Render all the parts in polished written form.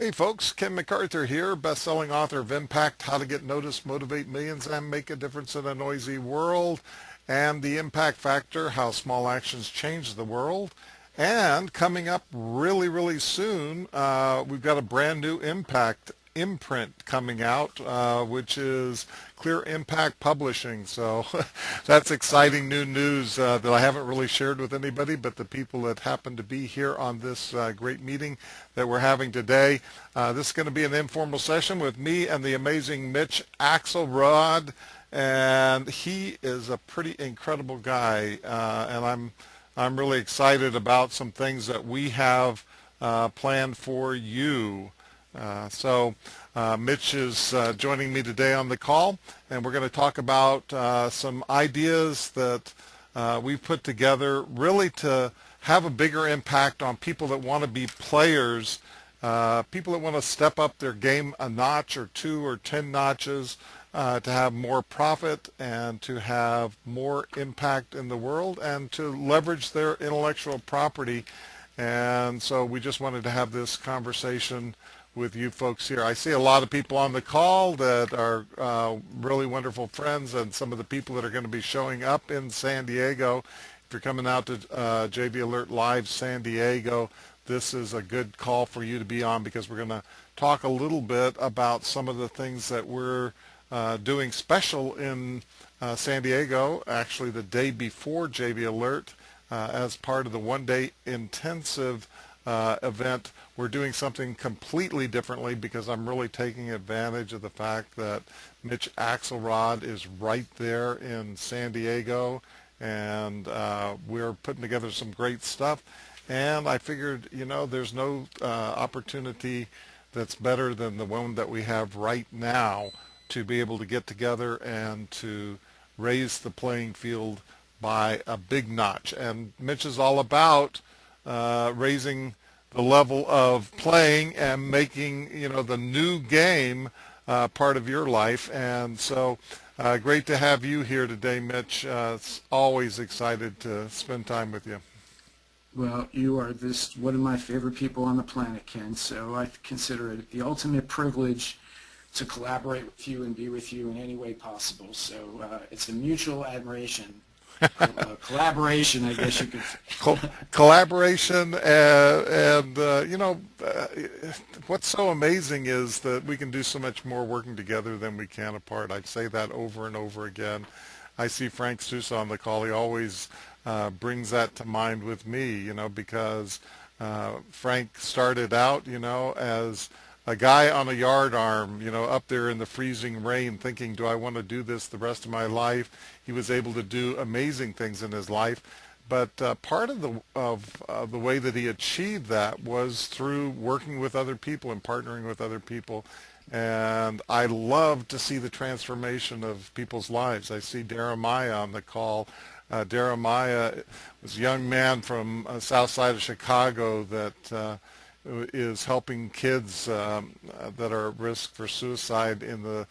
Hey folks, Ken McArthur here, best-selling author of Impact, How to Get Noticed, Motivate Millions, and Make a Difference in a Noisy World, and The Impact Factor, How Small Actions Change the World. And coming up really soon, we've got a brand new Impact imprint coming out, which is Clear Impact Publishing. So that's exciting new news that I haven't really shared with anybody, but the people that happen to be here on this great meeting that we're having today. This is going to be an informal session with me and the amazing Mitch Axelrod, and he is a pretty incredible guy, and I'm really excited about some things that we have planned for you. Mitch is joining me today on the call, and we're going to talk about some ideas that we've put together really to have a bigger impact on people that want to be players, people that want to step up their game a notch or two or 10 notches, to have more profit and to have more impact in the world and to leverage their intellectual property. And so we just wanted to have this conversation with you folks here. I see a lot of people on the call that are really wonderful friends, and some of the people that are going to be showing up in San Diego. If you're coming out to JV Alert Live San Diego, this is a good call for you to be on, because we're going to talk a little bit about some of the things that we're doing special in San Diego, actually the day before JV Alert, as part of the one-day intensive event. We're doing something completely differently, because I'm really taking advantage of the fact that Mitch Axelrod is right there in San Diego, and we're putting together some great stuff. And I figured, there's no opportunity that's better than the one that we have right now to be able to get together and to raise the playing field by a big notch. And Mitch is all about raising the level of playing and making, the new game part of your life. And so great to have you here today, Mitch. It's always excited to spend time with you. Well, you are one of my favorite people on the planet, Ken, so I consider it the ultimate privilege to collaborate with you and be with you in any way possible. So it's a mutual admiration. Collaboration, I guess you could say. Collaboration, and what's so amazing is that we can do so much more working together than we can apart. I'd say that over and over again. I see Frank Sousa on the call. He always brings that to mind with me, because Frank started out, as a guy on a yard arm, up there in the freezing rain thinking, do I want to do this the rest of my life? He was able to do amazing things in his life. But part of the way that he achieved that was through working with other people and partnering with other people. And I love to see the transformation of people's lives. I see Jeremiah on the call. Jeremiah was a young man from south side of Chicago that is helping kids that are at risk for suicide in the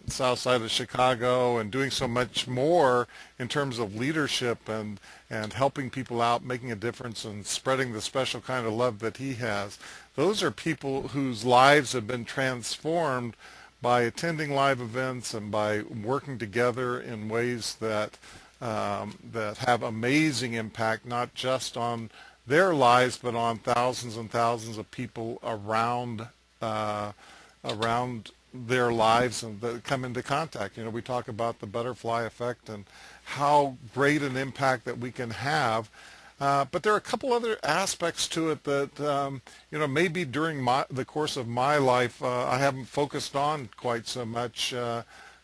south side of Chicago, and doing so much more in terms of leadership and helping people out, making a difference, and spreading the special kind of love that he has. Those are people whose lives have been transformed by attending live events and by working together in ways that have amazing impact, not just on their lives, but on thousands and thousands of people around their lives and that come into contact. We talk about the butterfly effect and how great an impact that we can have. But there are a couple other aspects to it that, maybe during the course of my life, I haven't focused on quite so much,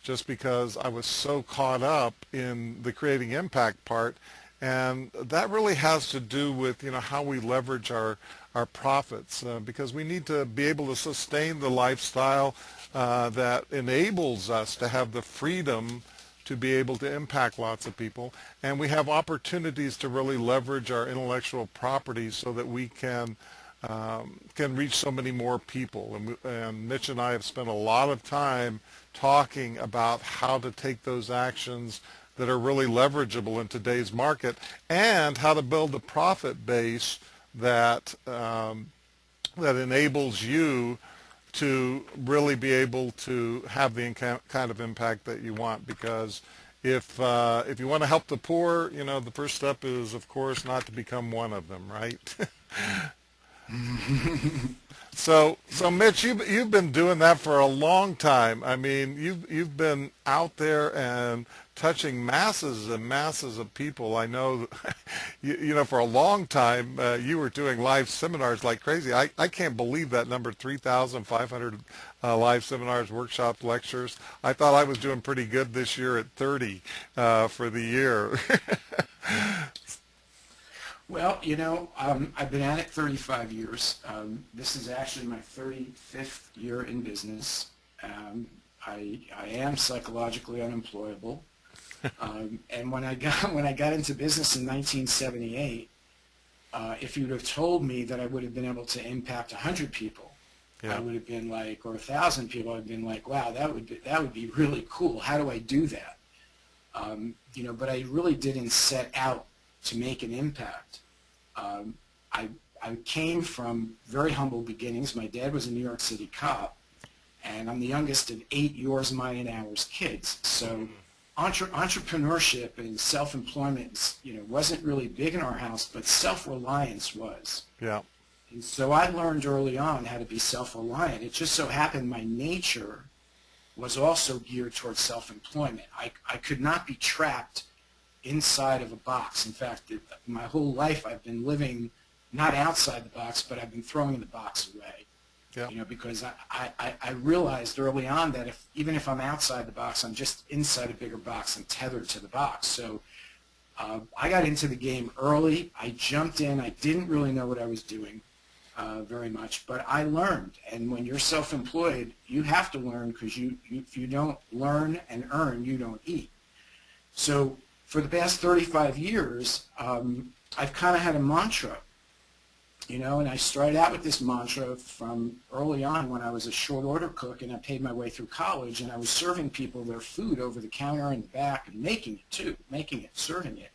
just because I was so caught up in the creating impact part. And that really has to do with, how we leverage our profits, because we need to be able to sustain the lifestyle that enables us to have the freedom to be able to impact lots of people. And we have opportunities to really leverage our intellectual property so that we can reach so many more people. And Mitch and I have spent a lot of time talking about how to take those actions that are really leverageable in today's market, and how to build a profit base that that enables you to really be able to have the kind of impact that you want. Because if you want to help the poor, the first step is, of course, not to become one of them, right? So Mitch, you've been doing that for a long time. I mean, you've been out there and touching masses and masses of people. I know, for a long time you were doing live seminars like crazy. I can't believe that number, 3,500 live seminars, workshops, lectures. I thought I was doing pretty good this year at 30 for the year. Well, I've been at it 35 years. This is actually my 35th year in business. I am psychologically unemployable. And when I got into business in 1978, if you'd have told me that I would have been able to impact 100 people, I would have been like, or 1,000 people, I'd been like, wow, that would be really cool. How do I do that? But I really didn't set out to make an impact. I came from very humble beginnings. My dad was a New York City cop, and I'm the youngest of 8 yours, mine, and ours kids. So entrepreneurship and self-employment, wasn't really big in our house, but self-reliance was. Yeah. And so I learned early on how to be self-reliant. It just so happened my nature was also geared towards self-employment. I could not be trapped inside of a box. In fact, my whole life I've been living not outside the box, but I've been throwing the box away. Yeah. Because I realized early on that even if I'm outside the box, I'm just inside a bigger box. I'm tethered to the box. So I got into the game early. I jumped in. I didn't really know what I was doing very much, but I learned. And when you're self-employed, you have to learn, because if you don't learn and earn, you don't eat. So for the past 35 years, I've kind of had a mantra, and I started out with this mantra from early on when I was a short order cook, and I paid my way through college, and I was serving people their food over the counter in the back, and making it, serving it.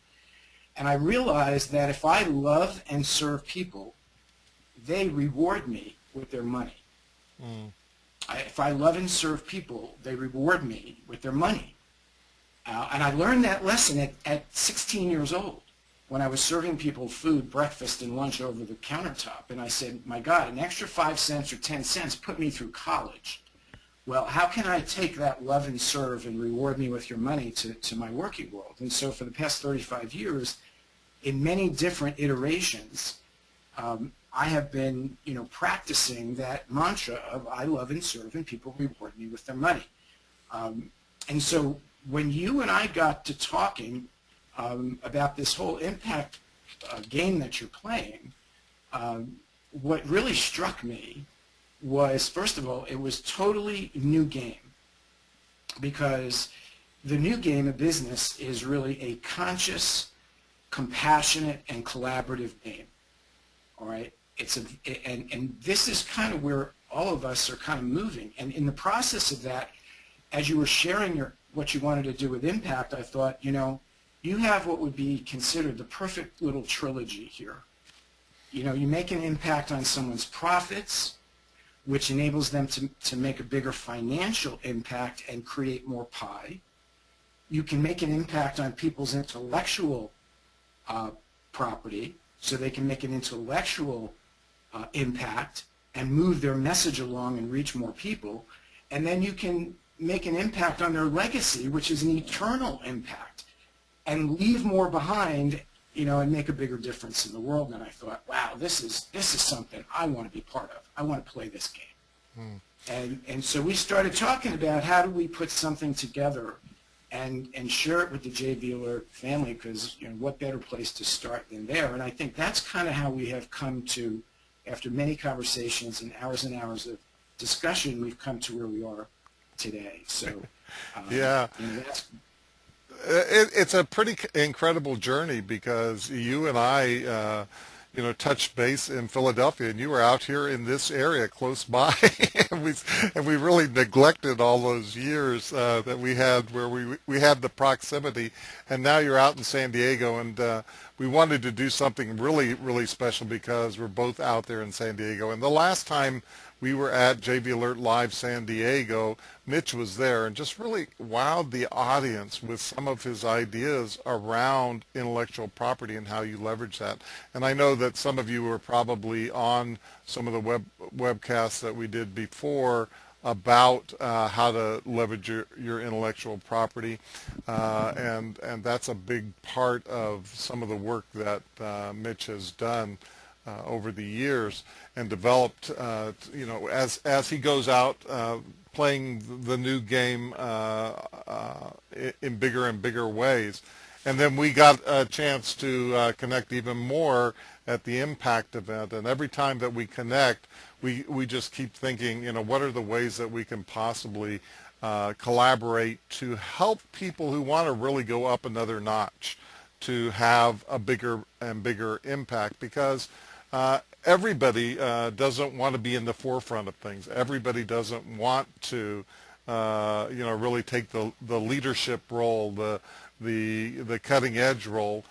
And I realized that if I love and serve people, they reward me with their money. If I love and serve people, they reward me with their money. And I learned that lesson at 16 years old when I was serving people food, breakfast, and lunch over the countertop. And I said, my God, an extra 5 cents or 10 cents put me through college. Well, how can I take that love and serve and reward me with your money to my working world? And so for the past 35 years, in many different iterations, I have been, practicing that mantra of I love and serve, and people reward me with their money. And so when you and I got to talking about this whole impact game that you're playing, what really struck me was, first of all, it was totally new game, because the new game of business is really a conscious, compassionate, and collaborative game. All right? And this is kind of where all of us are kind of moving. And in the process of that, as you were sharing what you wanted to do with impact, I thought, you have what would be considered the perfect little trilogy here. You make an impact on someone's profits, which enables them to make a bigger financial impact and create more pie. You can make an impact on people's intellectual property, so they can make an intellectual impact and move their message along and reach more people. And then you can make an impact on their legacy, which is an eternal impact, and leave more behind, and make a bigger difference in the world. And I thought, wow, this is something I want to be part of. I want to play this game. And so we started talking about how do we put something together and share it with the J. Beeler family, because what better place to start than there? And I think that's kind of how we have come to, after many conversations and hours of discussion, we've come to where we are today. So yeah, it's a pretty incredible journey, because you and I touched base in Philadelphia, and you were out here in this area close by. and we really neglected all those years that we had where we had the proximity, and now you're out in San Diego, and we wanted to do something really, really special because we're both out there in San Diego. And the last time we were at JV Alert Live San Diego, Mitch was there and just really wowed the audience with some of his ideas around intellectual property and how you leverage that. And I know that some of you were probably on some of the webcasts that we did before about how to leverage your intellectual property, and that's a big part of some of the work that Mitch has done over the years and developed, as he goes out playing the new game in bigger and bigger ways. And then we got a chance to connect even more at the Impact event. And every time that we connect, we just keep thinking, what are the ways that we can possibly collaborate to help people who want to really go up another notch to have a bigger and bigger impact, because everybody doesn't want to be in the forefront of things. Everybody doesn't want to, really take the leadership role, the cutting edge role.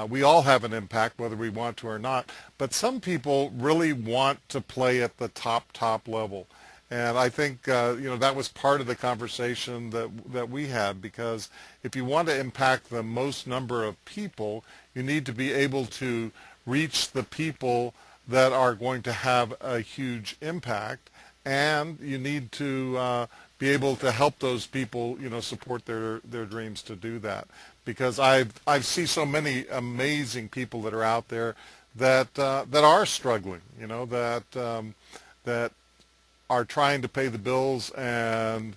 We all have an impact whether we want to or not, but some people really want to play at the top level. And I think that was part of the conversation that we had, because if you want to impact the most number of people, you need to be able to reach the people that are going to have a huge impact, and you need to be able to help those people, support their dreams to do that. Because I see so many amazing people that are out there that are struggling, that are trying to pay the bills and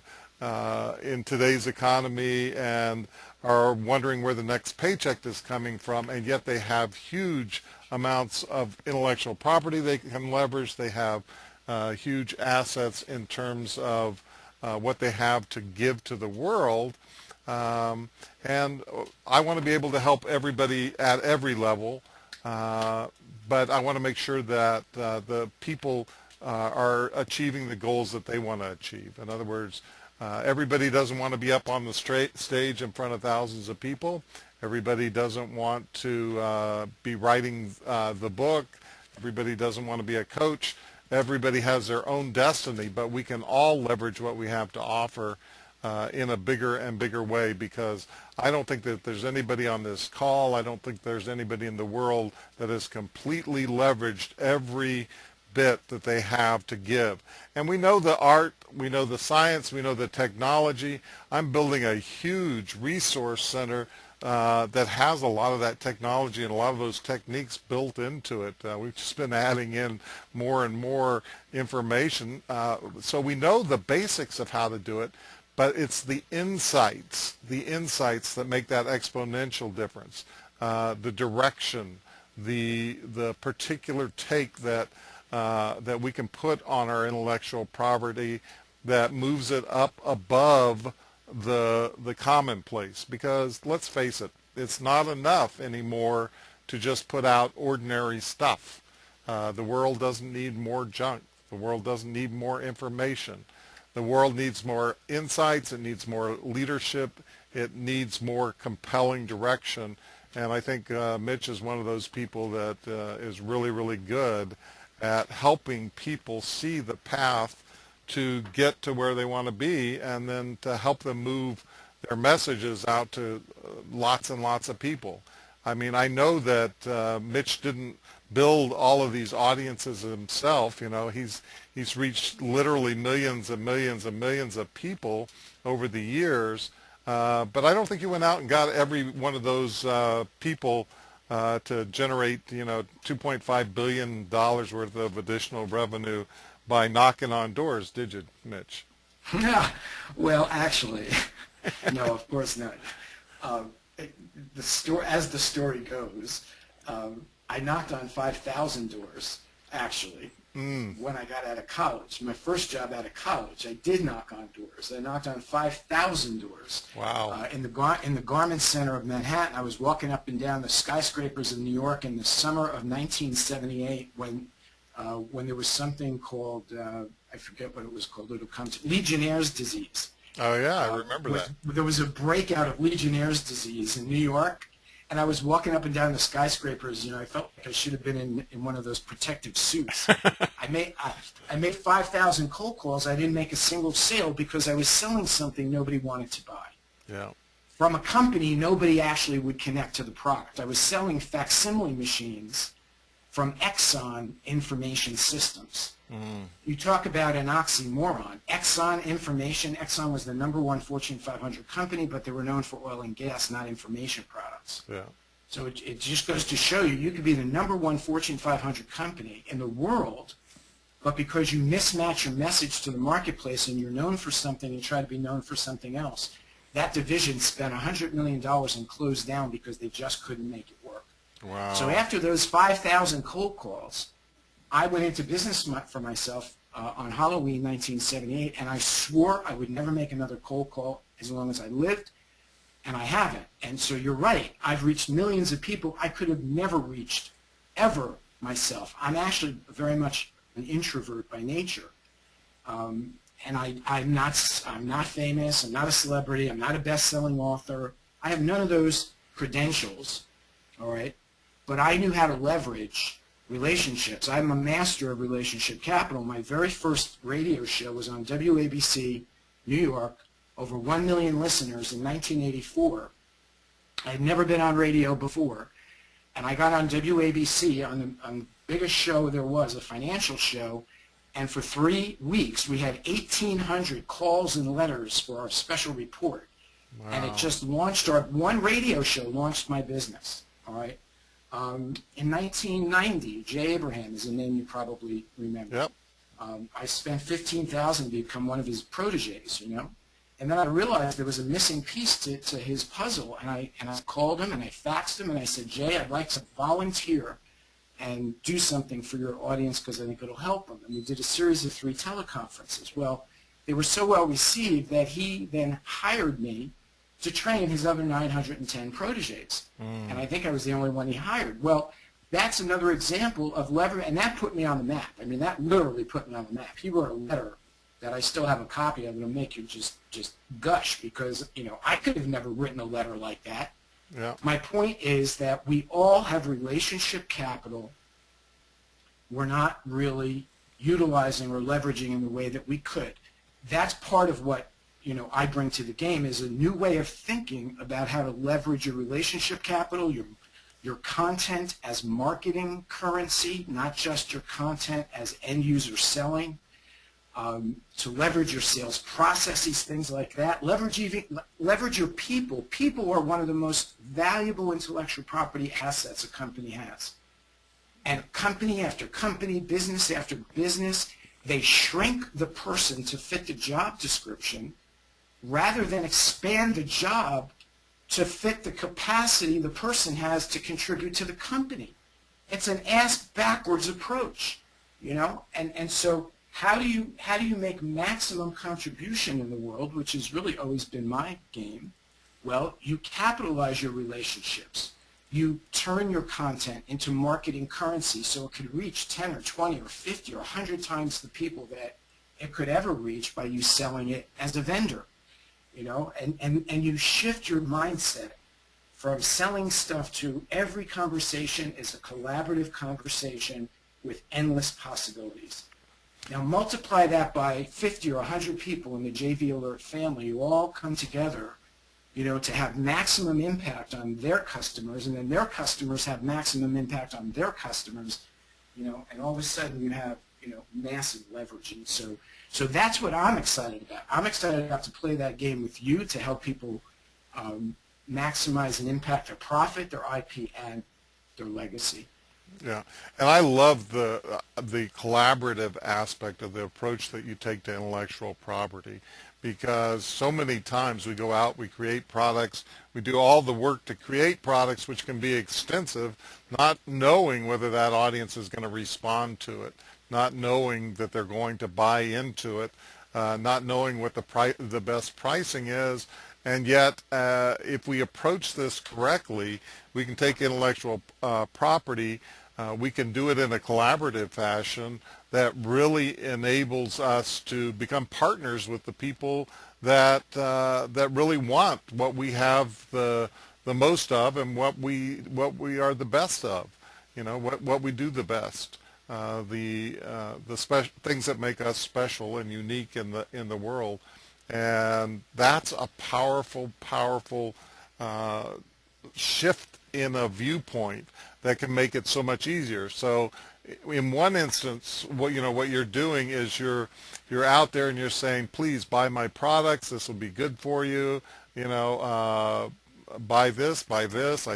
in today's economy, and are wondering where the next paycheck is coming from, and yet they have huge amounts of intellectual property they can leverage. They have huge assets in terms of what they have to give to the world. And I want to be able to help everybody at every level, but I want to make sure that the people are achieving the goals that they want to achieve. In other words, everybody doesn't want to be up on the stage in front of thousands of people. Everybody doesn't want to be writing the book. Everybody doesn't want to be a coach. Everybody has their own destiny, but we can all leverage what we have to offer in a bigger and bigger way, because I don't think that there's anybody on this call, I don't think there's anybody in the world that has completely leveraged every bit that they have to give. And we know the art, we know the science, we know the technology. I'm building a huge resource center that has a lot of that technology and a lot of those techniques built into it. We've just been adding in more and more information. So we know the basics of how to do it, but it's the insights that make that exponential difference. The direction, the particular take that we can put on our intellectual property that moves it up above the commonplace. Because let's face it, it's not enough anymore to just put out ordinary stuff. The world doesn't need more junk. The world doesn't need more information. The world needs more insights. It needs more leadership. It needs more compelling direction. And I think Mitch is one of those people that is really, really good at helping people see the path to get to where they want to be, and then to help them move their messages out to lots and lots of people. I mean, I know that Mitch didn't build all of these audiences himself. He's reached literally millions and millions and millions of people over the years, but I don't think he went out and got every one of those people to generate, $2.5 billion worth of additional revenue by knocking on doors, did you, Mitch? Well, actually, no, of course not. As the story goes, I knocked on 5,000 doors, actually, when I got out of college. My first job out of college, I did knock on doors. I knocked on 5,000 doors. Wow. In the Garment Center of Manhattan. I was walking up and down the skyscrapers of New York in the summer of 1978 when when there was something called, I forget what it was called, it'll come to Legionnaire's disease. Oh, yeah, I remember that. There was a breakout of Legionnaire's disease in New York, and I was walking up and down the skyscrapers. You know, I felt like I should have been in one of those protective suits. I made 5,000 cold calls. I didn't make a single sale because I was selling something nobody wanted to buy. Yeah. From a company nobody actually would connect to the product. I was selling facsimile machines from Exxon Information Systems. You talk about an oxymoron. Exxon Information, Exxon was the #1 Fortune 500 company, but they were known for oil and gas, not information products. Yeah. So it just goes to show you, you could be the #1 Fortune 500 company in the world, but because you mismatch your message to the marketplace and you're known for something and try to be known for something else, that division spent $100 million and closed down because they just couldn't make it work. Wow. So after those 5,000 cold calls, I went into business for myself on Halloween 1978, and I swore I would never make another cold call as long as I lived, and I haven't. And so you're right. I've reached millions of people I could have never reached ever myself. I'm actually very much an introvert by nature, and I'm not famous. I'm not a celebrity. I'm not a best-selling author. I have none of those credentials. All right, but I knew how to leverage relationships. I'm a master of relationship capital. My very first radio show was on WABC, New York, over 1 million listeners in 1984. I had never been on radio before, and I got on WABC on the biggest show there was, a financial show, and for 3 weeks we had 1,800 calls and letters for our special report. Wow. And it just launched, our one radio show launched my business, all right? In 1990, Jay Abraham is a name you probably remember. Yep. I spent $15,000 to become one of his proteges, you know. And then I realized there was a missing piece to his puzzle, and I called him and I faxed him and I said, Jay, I'd like to volunteer and do something for your audience because I think it'll help them. And we did a series of 3 teleconferences. Well, they were so well received that he then hired me to train his other 910 proteges. And I think I was the only one he hired. Well, that's another example of leverage, and that put me on the map. I mean, that literally put me on the map. He wrote a letter that I still have a copy of. It'll make you just gush because, you know, I could have never written a letter like that. Yeah. My point is that we all have relationship capital we're not really utilizing or leveraging in the way that we could. That's part of what, you know, I bring to the game is a new way of thinking about how to leverage your relationship capital, your content as marketing currency, not just your content as end user selling, to leverage your sales processes, things like that. Leverage your people. People are one of the most valuable intellectual property assets a company has. And company after company, business after business, they shrink the person to fit the job description rather than expand the job to fit the capacity the person has to contribute to the company. It's an ass backwards approach, you know? And so how do you make maximum contribution in the world, which has really always been my game? Well, you capitalize your relationships. You turn your content into marketing currency so it could reach 10 or 20 or 50 or 100 times the people that it could ever reach by you selling it as a vendor. You know, and you shift your mindset from selling stuff to every conversation is a collaborative conversation with endless possibilities. Now multiply that by 50 or 100 people in the JV Alert family who all come together, you know, to have maximum impact on their customers, and then their customers have maximum impact on their customers, you know, and all of a sudden you have, you know, massive leverage. And so that's what I'm excited about. I'm excited about to play that game with you to help people maximize and impact their profit, their IP, and their legacy. Yeah, and I love the collaborative aspect of the approach that you take to intellectual property, because so many times we go out, we create products, we do all the work to create products which can be extensive, not knowing whether that audience is going to respond to it, not knowing that they're going to buy into it, not knowing what the best pricing is. And yet, if we approach this correctly, we can take intellectual property we can do it in a collaborative fashion that really enables us to become partners with the people that that really want what we have the most of, and what we are the best of. What we do the best. The things that make us special and unique in the world, and that's a powerful shift in a viewpoint that can make it so much easier. So in one instance, what you're doing is you're out there and you're saying, please buy my products, this will be good for you, buy this, I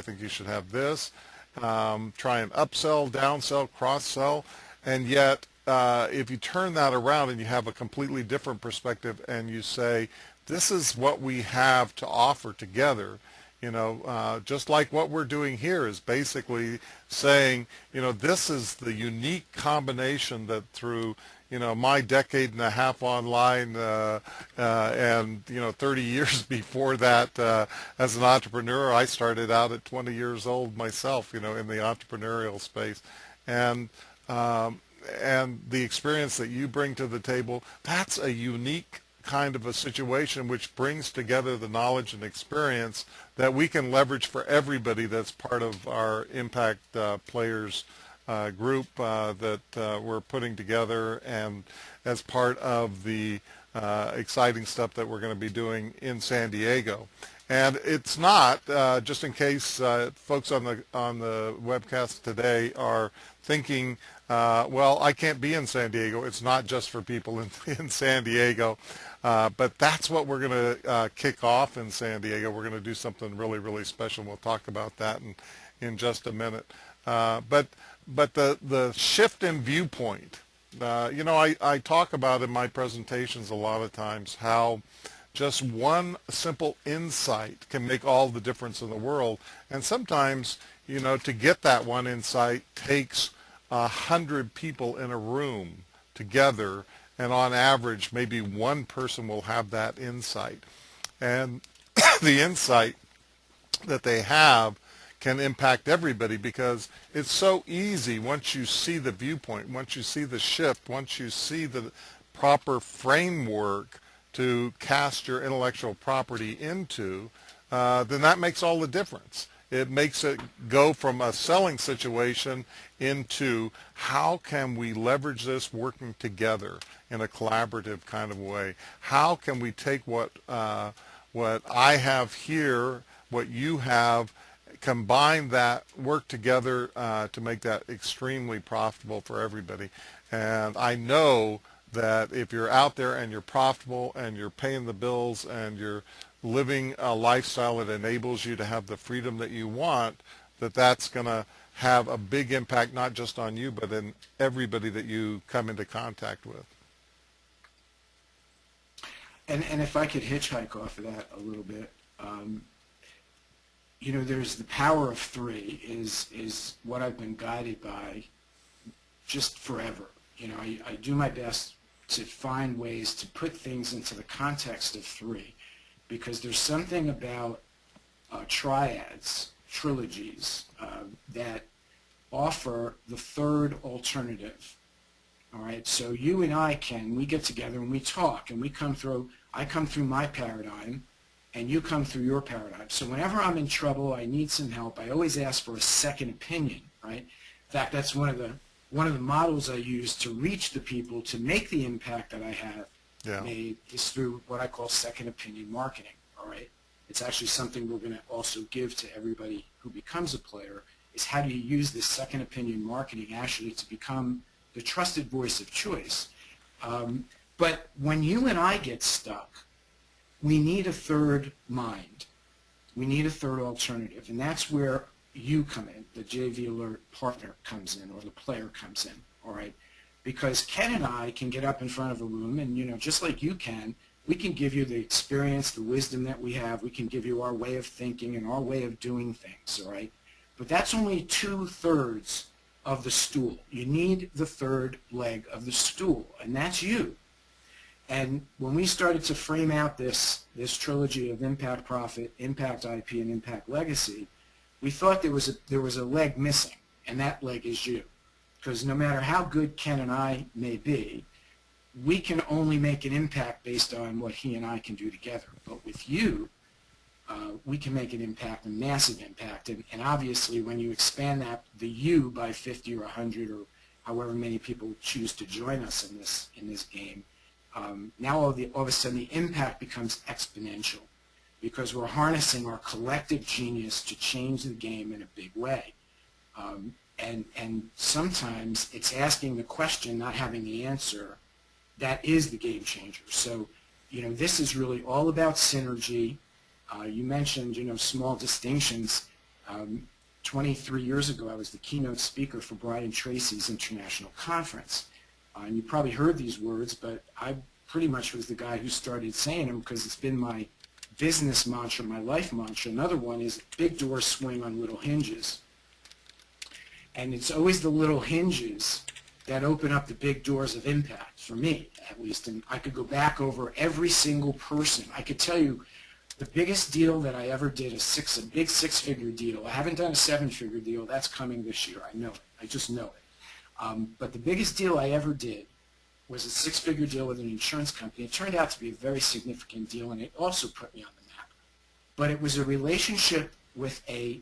think you should have this. Try and upsell, downsell, cross-sell, and yet if you turn that around and you have a completely different perspective and you say, this is what we have to offer together, just like what we're doing here is basically saying, this is the unique combination that through my decade and a half online and 30 years before that as an entrepreneur. I started out at 20 years old myself, in the entrepreneurial space, and the experience that you bring to the table, that's a unique kind of a situation which brings together the knowledge and experience that we can leverage for everybody that's part of our Impact Players group that we're putting together, and as part of the exciting stuff that we're going to be doing in San Diego. And it's not, just in case folks on the webcast today are thinking, well, I can't be in San Diego. It's not just for people in San Diego. But that's what we're going to kick off in San Diego. We're going to do something really, really special. We'll talk about that in just a minute. But the shift in viewpoint, I talk about in my presentations a lot of times how just one simple insight can make all the difference in the world. And sometimes, to get that one insight takes 100 people in a room together, and on average, maybe one person will have that insight. And the insight that they have can impact everybody, because it's so easy once you see the viewpoint, once you see the shift, once you see the proper framework to cast your intellectual property into, then that makes all the difference. It makes it go from a selling situation into how can we leverage this working together in a collaborative kind of way? How can we take what I have here, what you have, combine that, work together to make that extremely profitable for everybody? And I know that if you're out there and you're profitable and you're paying the bills and you're living a lifestyle that enables you to have the freedom that you want, that's going to have a big impact not just on you, but in everybody that you come into contact with. And if I could hitchhike off of that a little bit, there's the power of three is what I've been guided by just forever. I do my best to find ways to put things into the context of three, because there's something about triads, trilogies, that offer the third alternative. All right, so you and we get together and we talk, and I come through my paradigm, and you come through your paradigm. So whenever I'm in trouble, I need some help, I always ask for a second opinion, right? In fact, that's one of the models I use to reach the people to make the impact that I have made is through what I call second opinion marketing, all right? It's actually something we're going to also give to everybody who becomes a player, is how do you use this second opinion marketing actually to become the trusted voice of choice. But when you and I get stuck, we need a third mind. We need a third alternative, and that's where you come in, the JV Alert partner comes in, or the player comes in, all right? Because Ken and I can get up in front of a room, and just like you can, we can give you the experience, the wisdom that we have. We can give you our way of thinking and our way of doing things, all right? But that's only 2/3 of the stool. You need the third leg of the stool, and that's you. And when we started to frame out this trilogy of Impact Profit, Impact IP, and Impact Legacy, we thought there was a leg missing. and that leg is you. Because no matter how good Ken and I may be, we can only make an impact based on what he and I can do together. But with you, we can make an impact, a massive impact. And obviously, when you expand the you by 50 or 100 or however many people choose to join us in this game, now all of a sudden the impact becomes exponential, because we're harnessing our collective genius to change the game in a big way. And sometimes it's asking the question, not having the answer, that is the game changer. So, this is really all about synergy. You mentioned, small distinctions. 23 years ago, I was the keynote speaker for Brian Tracy's international conference. And you probably heard these words, but I pretty much was the guy who started saying them, because it's been my business mantra, my life mantra. Another one is big doors swing on little hinges. And it's always the little hinges that open up the big doors of impact, for me at least. And I could go back over every single person. I could tell you the biggest deal that I ever did, a big six-figure deal. I haven't done a seven-figure deal. That's coming this year. I know it. I just know it. But the biggest deal I ever did was a six-figure deal with an insurance company. It turned out to be a very significant deal, and it also put me on the map. But it was a relationship with a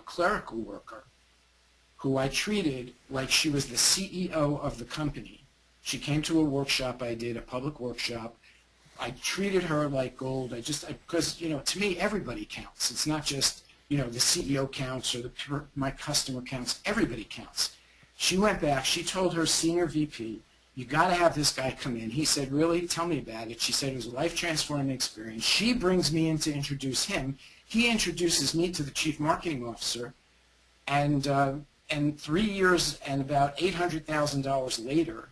clerical worker who I treated like she was the CEO of the company. She came to a workshop I did, a public workshop. I treated her like gold. Because, to me, everybody counts. It's not just, the CEO counts or my customer counts. Everybody counts. She went back. She told her senior VP, you got to have this guy come in. He said, really? Tell me about it. She said it was a life-transforming experience. She brings me in to introduce him. He introduces me to the chief marketing officer. And 3 years and about $800,000 later,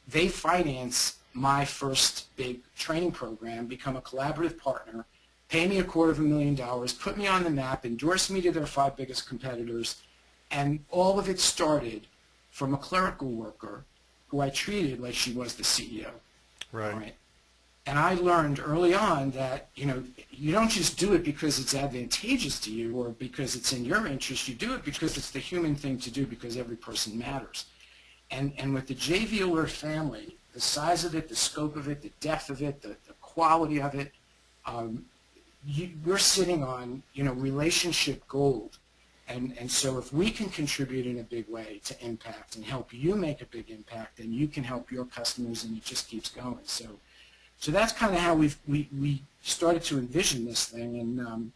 they finance my first big training program, become a collaborative partner, pay me $250,000, put me on the map, endorse me to their 5 biggest competitors, and all of it started from a clerical worker who I treated like she was the CEO. Right. And I learned early on that, you don't just do it because it's advantageous to you or because it's in your interest. You do it because it's the human thing to do, because every person matters. And with the JV Alert family, the size of it, the scope of it, the depth of it, the quality of it, we're sitting on, relationship gold. And so if we can contribute in a big way to impact and help you make a big impact, then you can help your customers, and it just keeps going. So that's kind of how we started to envision this thing, and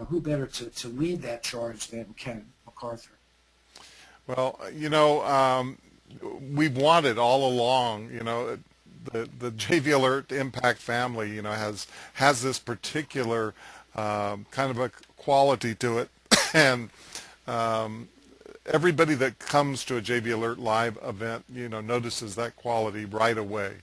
who better to lead that charge than Ken McArthur? Well, we've wanted all along, the JV Alert Impact family, has this particular kind of a quality to it, and everybody that comes to a JV Alert Live event, notices that quality right away.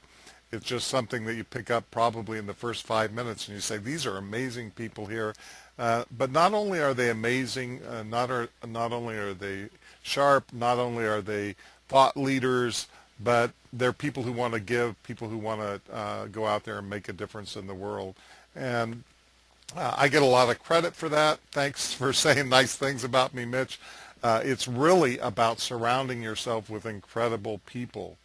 It's just something that you pick up probably in the first 5 minutes, and you say, these are amazing people here. But not only are they amazing, not only are they sharp, not only are they thought leaders, but they're people who want to give, people who want to go out there and make a difference in the world. And I get a lot of credit for that. Thanks for saying nice things about me, Mitch. It's really about surrounding yourself with incredible people,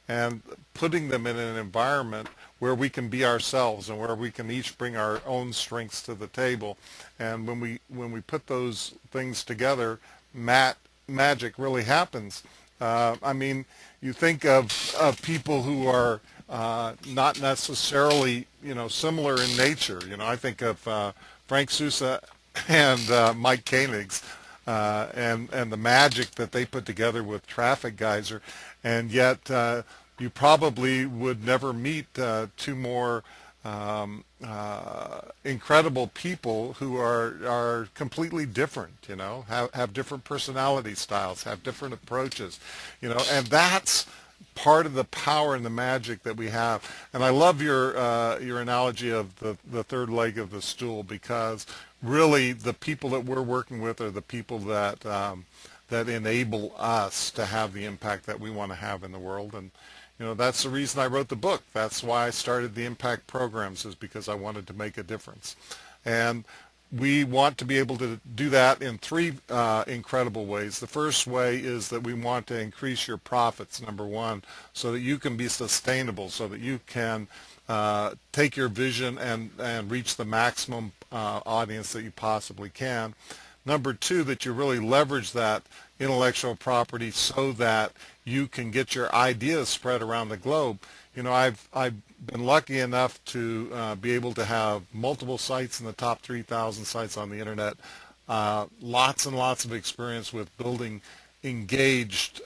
and putting them in an environment where we can be ourselves and where we can each bring our own strengths to the table. And when we put those things together, magic really happens. You think of people who are not necessarily, similar in nature. I think of Frank Sousa and Mike Koenig's, and the magic that they put together with Traffic Geyser, and yet you probably would never meet two more incredible people who are completely different, have different personality styles, have different approaches, and that's part of the power and the magic that we have. And I love your analogy of the third leg of the stool, because really the people that we're working with are the people that that enable us to have the impact that we want to have in the world. And that's the reason I wrote the book. That's why I started the impact programs, is because I wanted to make a difference. And we want to be able to do that in three incredible ways. The first way is that we want to increase your profits, number one, so that you can be sustainable, so that you can take your vision and reach the maximum audience that you possibly can. Number two, that you really leverage that intellectual property so that you can get your ideas spread around the globe. You know, I've been lucky enough to be able to have multiple sites in the top 3,000 sites on the internet. Lots and lots of experience with building engaged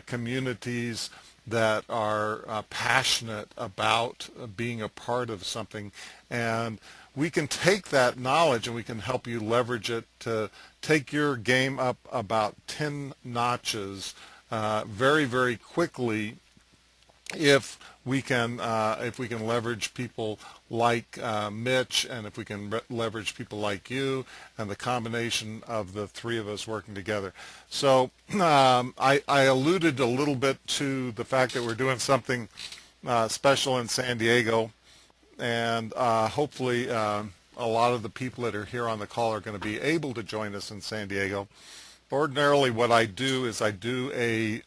communities that are passionate about being a part of something, and we can take that knowledge and we can help you leverage it to take your game up about 10 notches very, very quickly if we can leverage people like Mitch, and if we can leverage people like you, and the combination of the three of us working together. So I alluded a little bit to the fact that we're doing something special in San Diego, and hopefully a lot of the people that are here on the call are going to be able to join us in San Diego. Ordinarily what I do is I do a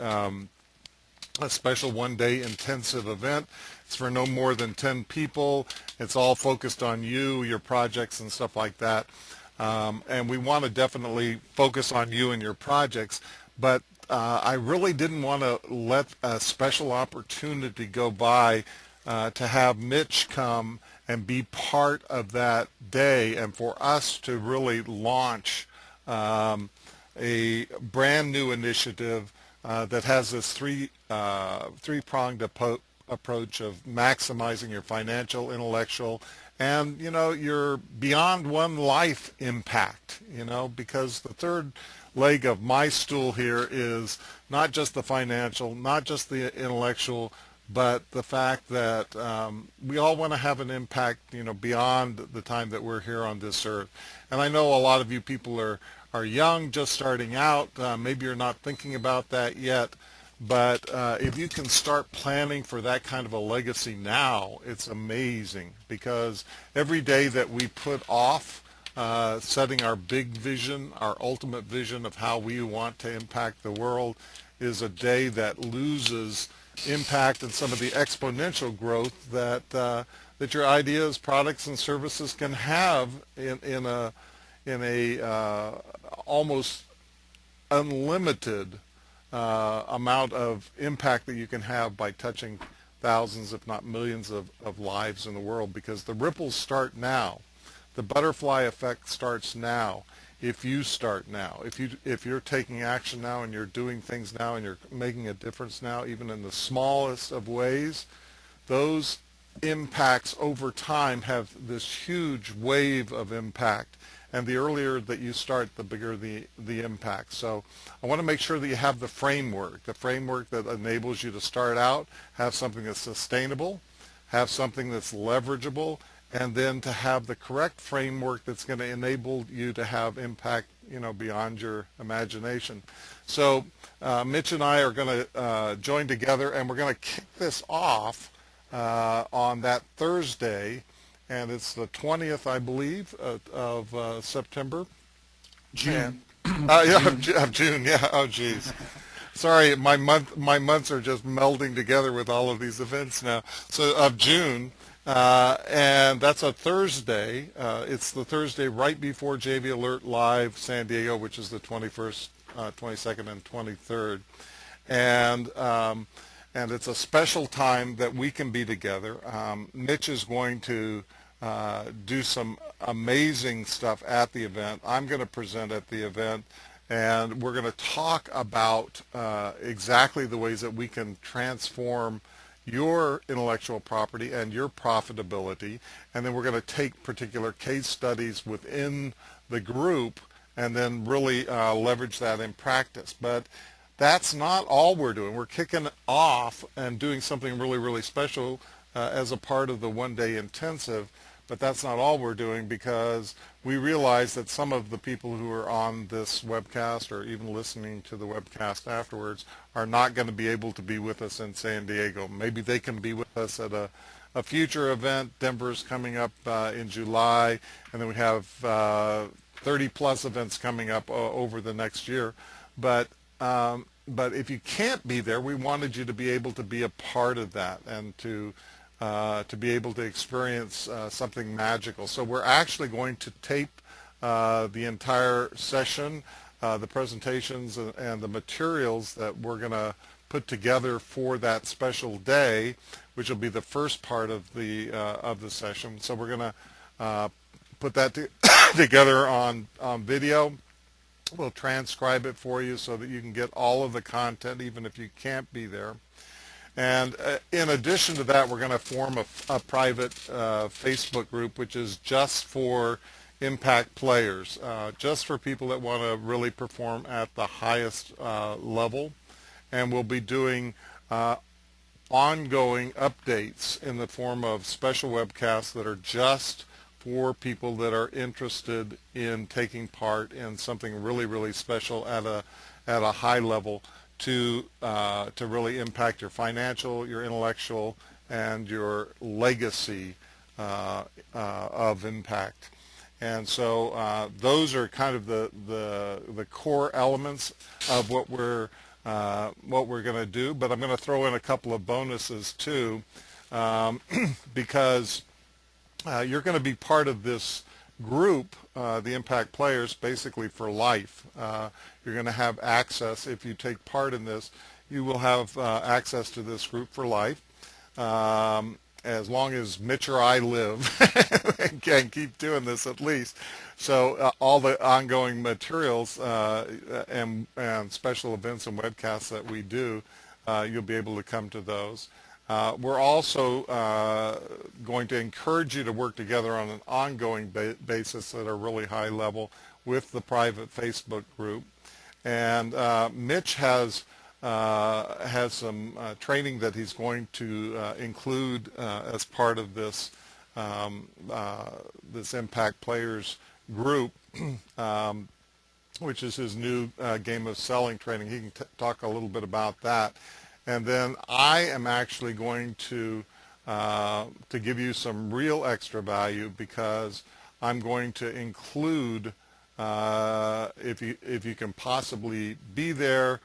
special one-day intensive event. It's for no more than 10 people. It's all focused on you, your projects, and stuff like that. And we want to definitely focus on you and your projects, but I really didn't want to let a special opportunity go by to have Mitch come and be part of that day, and for us to really launch a brand new initiative that has this three-pronged approach of maximizing your financial, intellectual, and your beyond one life impact. Because the third leg of my stool here is not just the financial, not just the intellectual, but the fact that we all want to have an impact, beyond the time that we're here on this earth. And I know a lot of you people are young, just starting out. Maybe you're not thinking about that yet, but if you can start planning for that kind of a legacy now, it's amazing, because every day that we put off setting our big vision, our ultimate vision of how we want to impact the world, is a day that loses impact and some of the exponential growth that your ideas, products, and services can have in a almost unlimited amount of impact that you can have by touching thousands, if not millions, of lives in the world, because the ripples start now. The butterfly effect starts now. If you start now, if you're taking action now, and you're doing things now, and you're making a difference now, even in the smallest of ways, those impacts over time have this huge wave of impact. And the earlier that you start, the bigger the impact. So I want to make sure that you have the framework that enables you to start out, have something that's sustainable, have something that's leverageable, and then to have the correct framework that's going to enable you to have impact, beyond your imagination. So Mitch and I are going to join together, and we're going to kick this off on that Thursday, and it's the 20th, I believe, of September. June. Of June. Yeah. Oh, geez. Sorry, my months are just melding together with all of these events now. So of June. And that's a Thursday. It's the Thursday right before JV Alert Live San Diego, which is the 21st, 22nd, and 23rd. And it's a special time that we can be together. Mitch is going to do some amazing stuff at the event. I'm going to present at the event, and we're going to talk about exactly the ways that we can transform your intellectual property and your profitability, and then we're going to take particular case studies within the group and then really leverage that in practice. But that's not all we're doing. We're kicking off and doing something really, really special as a part of the one-day intensive, but that's not all we're doing, because we realize that some of the people who are on this webcast or even listening to the webcast afterwards are not going to be able to be with us in San Diego. Maybe they can be with us at a future event. Denver's coming up in July, and then we have 30 plus events coming up over the next year. But if you can't be there, we wanted you to be able to be a part of that and to be able to experience something magical. So we're actually going to tape the entire session, the presentations and the materials that we're going to put together for that special day, which will be the first part of the session. So we're going to put that together on video. We'll transcribe it for you so that you can get all of the content even if you can't be there. And in addition to that, we're going to form a private Facebook group, which is just for impact players, just for people that want to really perform at the highest level. And we'll be doing ongoing updates in the form of special webcasts that are just for people that are interested in taking part in something really, really special at a high level to really impact your financial, your intellectual, and your legacy of impact. And so those are kind of the core elements of what we're going to do. But I'm going to throw in a couple of bonuses too, because you're going to be part of this group, the Impact Players, basically for life. You're going to have access, if you take part in this, you will have access to this group for life, as long as Mitch or I live and can keep doing this at least. So all the ongoing materials and special events and webcasts that we do, you'll be able to come to those. We're also going to encourage you to work together on an ongoing basis at a really high level with the private Facebook group. And Mitch has some training that he's going to include as part of this this Impact Players group, which is his new game of selling training. He can talk a little bit about that. And then I am actually going to give you some real extra value, because I'm going to include, if you can possibly be there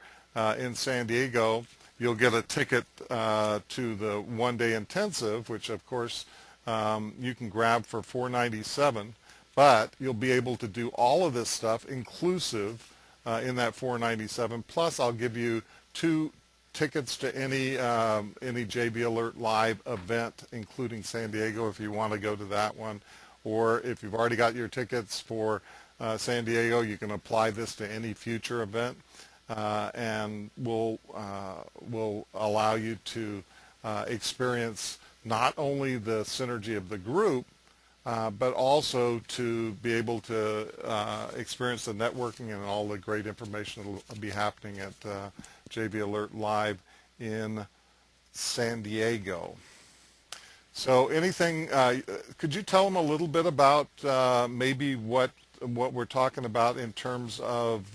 in San Diego, you'll get a ticket to the one-day intensive, which of course you can grab for $497. But you'll be able to do all of this stuff inclusive in that $497. Plus, I'll give you 2 tickets to any JB Alert Live event, including San Diego, if you want to go to that one. Or if you've already got your tickets for San Diego, you can apply this to any future event, and we'll allow you to experience not only the synergy of the group, but also to be able to experience the networking and all the great information that will be happening at JB Alert Live in San Diego. So anything, could you tell them a little bit about maybe what we're talking about in terms of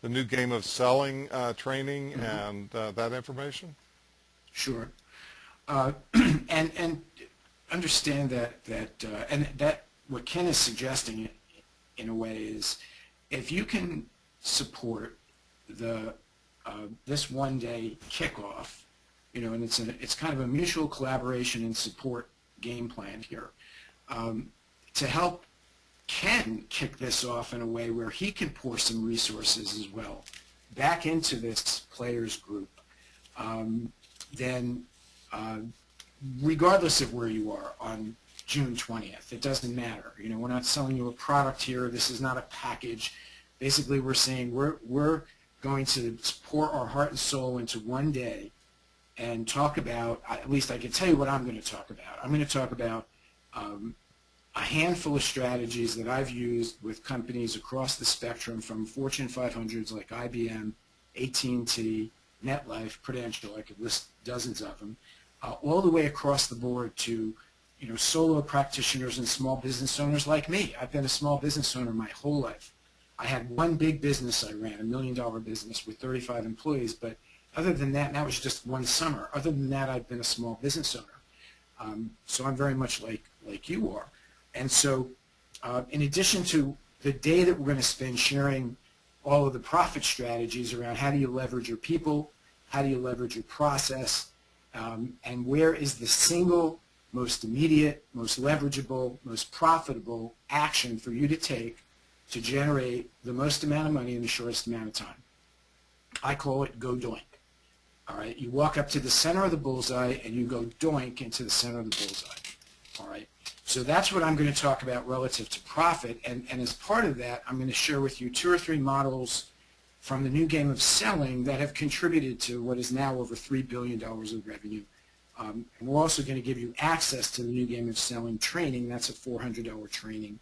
the new game of selling training and that information? Sure. And understand that what Ken is suggesting in a way is, if you can support the this one-day kickoff, and it's kind of a mutual collaboration and support game plan here, to help Ken kick this off in a way where he can pour some resources as well back into this players group, then regardless of where you are on June 20th, it doesn't matter. We're not selling you a product here. This is not a package. Basically, we're saying we're going to pour our heart and soul into one day and talk about, at least I can tell you what I'm going to talk about. I'm going to talk about a handful of strategies that I've used with companies across the spectrum, from Fortune 500s like IBM, AT&T, NetLife, Prudential, I could list dozens of them, all the way across the board to solo practitioners and small business owners like me. I've been a small business owner my whole life. I had one big business I ran, $1 million business with 35 employees, but other than that, and that was just one summer. Other than that, I've been a small business owner. So I'm very much like you are. And so in addition to the day that we're going to spend sharing all of the profit strategies around how do you leverage your people, how do you leverage your process, and where is the single most immediate, most leverageable, most profitable action for you to take to generate the most amount of money in the shortest amount of time. I call it go doink. All right, you walk up to the center of the bullseye and you go doink into the center of the bullseye. All right, so that's what I'm going to talk about relative to profit, and as part of that, I'm going to share with you 2 or 3 models from the new game of selling that have contributed to what is now over $3 billion of revenue. And we're also going to give you access to the new game of selling training. That's a $400 training.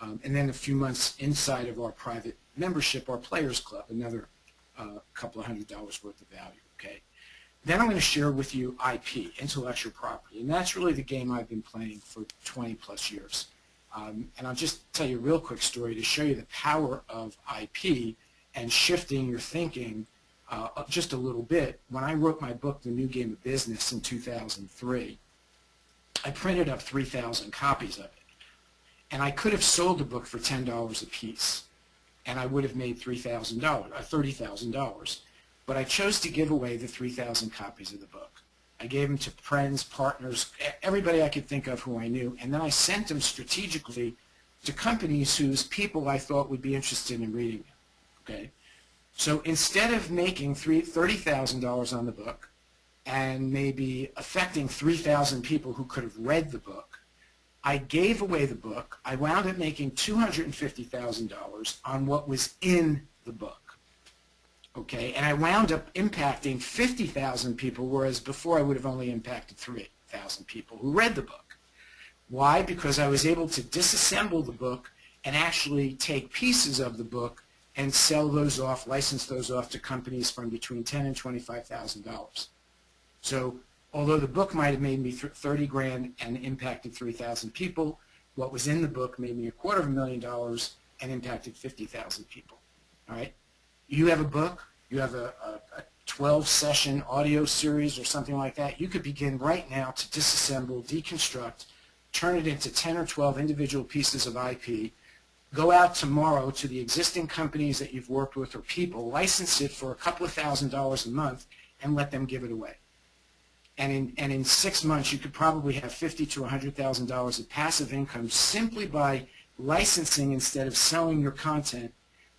And then a few months inside of our private membership, our Players Club, another couple of $100 worth of value. Okay. Then I'm going to share with you IP, intellectual property, and that's really the game I've been playing for 20 plus years. And I'll just tell you a real quick story to show you the power of IP and shifting your thinking just a little bit. When I wrote my book, The New Game of Business, in 2003, I printed up 3,000 copies of it. And I could have sold the book for $10 a piece, and I would have made $30,000. But I chose to give away the 3,000 copies of the book. I gave them to friends, partners, everybody I could think of who I knew, and then I sent them strategically to companies whose people I thought would be interested in reading them. Okay, so instead of making $30,000 on the book and maybe affecting 3,000 people who could have read the book, I gave away the book. I wound up making $250,000 on what was in the book. Okay, and I wound up impacting 50,000 people, whereas before I would have only impacted 3,000 people who read the book. Why? Because I was able to disassemble the book and actually take pieces of the book and sell those off, license those off to companies from between $10,000 and $25,000. So although the book might have made me 30 grand and impacted 3,000 people, what was in the book made me $250,000 and impacted 50,000 people. All right? You have a book, you have a 12-session audio series or something like that, you could begin right now to disassemble, deconstruct, turn it into 10 or 12 individual pieces of IP, go out tomorrow to the existing companies that you've worked with or people, license it for a couple of $1,000s a month, and let them give it away. And in 6 months, you could probably have $50,000 to $100,000 of passive income simply by licensing instead of selling your content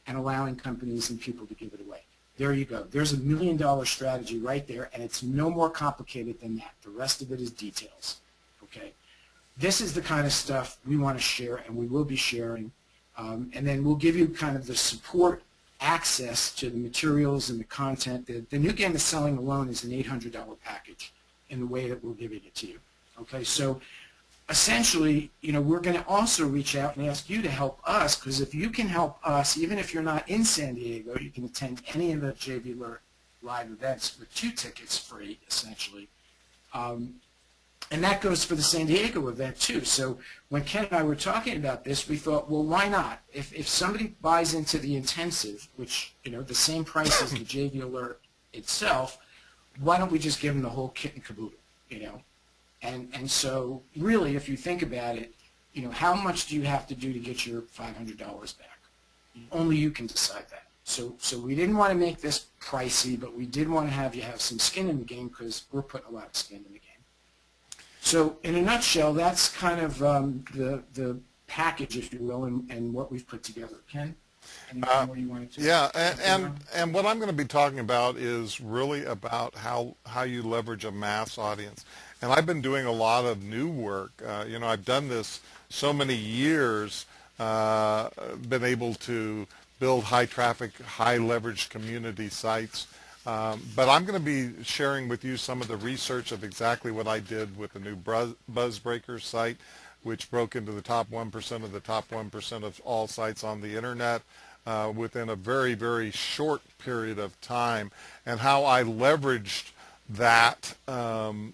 and allowing companies and people to give it away. There you go. There's $1 million strategy right there, and it's no more complicated than that. The rest of it is details. Okay? This is the kind of stuff we want to share, and we will be sharing. And then we'll give you kind of the support access to the materials and the content. The new game of selling alone is an $800 package in the way that we're giving it to you. Okay? So essentially, you know, we're going to also reach out and ask you to help us, because if you can help us, even if you're not in San Diego, you can attend any of the JV live events with 2 tickets free, essentially. And that goes for the San Diego event, too. So when Ken and I were talking about this, we thought, well, why not? If somebody buys into the intensive, which, you know, the same price as the JV Alert itself, why don't we just give them the whole kit and caboodle, you know? And so really, if you think about it, you know, how much do you have to do to get your $500 back? Only you can decide that. So we didn't want to make this pricey, but we did want to have you have some skin in the game, because we're putting a lot of skin in the game. So in a nutshell, that's kind of the package, if you will, and what we've put together. Ken? Anything more you wanted to? Yeah, and what I'm going to be talking about is really about how you leverage a mass audience. And I've been doing a lot of new work. You know, I've done this so many years, been able to build high traffic, high leverage community sites. But I'm going to be sharing with you some of the research of exactly what I did with the new Buzzbreaker site, which broke into the top 1% of the top 1% of all sites on the internet within a very, very short period of time, and how I leveraged that, the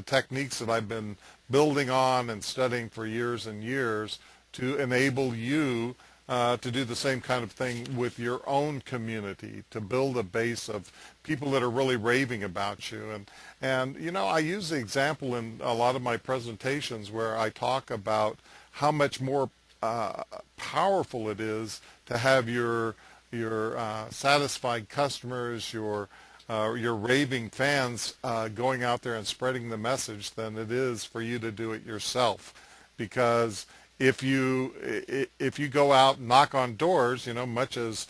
techniques that I've been building on and studying for years and years to enable you to do the same kind of thing with your own community, to build a base of people that are really raving about you. And you know, I use the example in a lot of my presentations where I talk about how much more powerful it is to have your satisfied customers, your raving fans going out there and spreading the message than it is for you to do it yourself. Because if you go out and knock on doors, you know, much as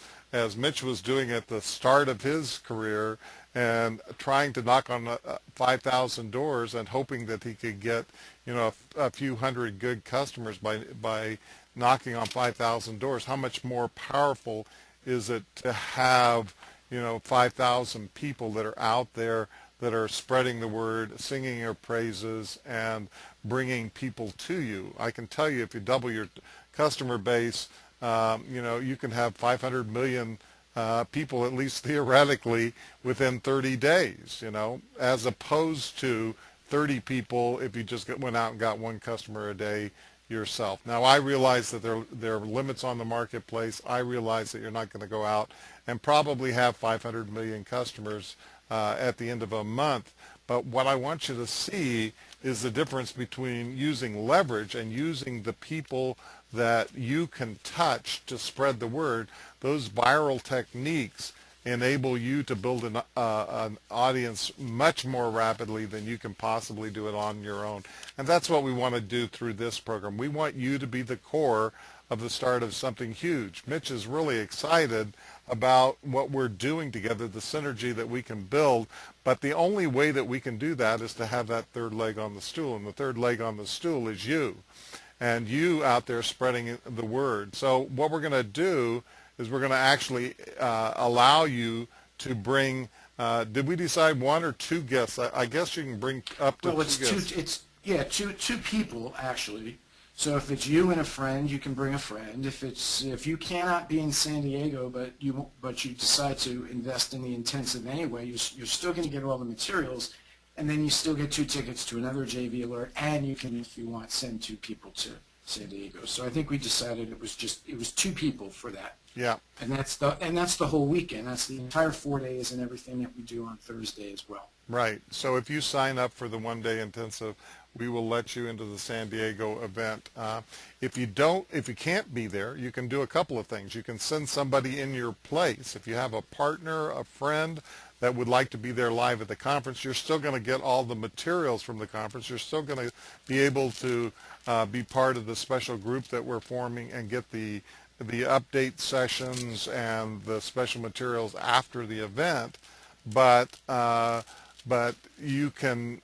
Mitch was doing at the start of his career, and trying to knock on 5,000 doors and hoping that he could get, you know, a few hundred good customers by knocking on 5,000 doors, how much more powerful is it to have, you know, 5,000 people that are out there that are spreading the word, singing your praises, and bringing people to you. I can tell you, if you double your customer base, you know, you can have 500 million people, at least theoretically, within 30 days, you know, as opposed to 30 people if you just went out and got one customer a day yourself. Now, I realize that there are limits on the marketplace. I realize that you're not going to go out and probably have 500 million customers at the end of a month. But what I want you to see is the difference between using leverage and using the people that you can touch to spread the word. Those viral techniques enable you to build an audience much more rapidly than you can possibly do it on your own. And that's what we want to do through this program. We want you to be the core of the start of something huge. Mitch is really excited about what we're doing together, the synergy that we can build, but the only way that we can do that is to have that third leg on the stool, and the third leg on the stool is you, and you out there spreading the word. So what we're going to do is we're going to actually allow you to bring, did we decide one or two guests? I guess you can bring up to two guests. Two people, actually. So if it's you and a friend, you can bring a friend. If you cannot be in San Diego, but you decide to invest in the intensive anyway, you're still going to get all the materials, and then you still get 2 tickets to another JV Alert, and you can, if you want, send 2 people to San Diego. So I think we decided it was 2 people for that. Yeah. And that's the whole weekend. That's the entire 4 days and everything that we do on Thursday as well. Right. So if you sign up for the one-day intensive, we will let you into the San Diego event. If you can't be there, you can do a couple of things. You can send somebody in your place. If you have a partner, a friend that would like to be there live at the conference, you're still going to get all the materials from the conference. You're still going to be able to be part of the special group that we're forming and get the update sessions and the special materials after the event. But you can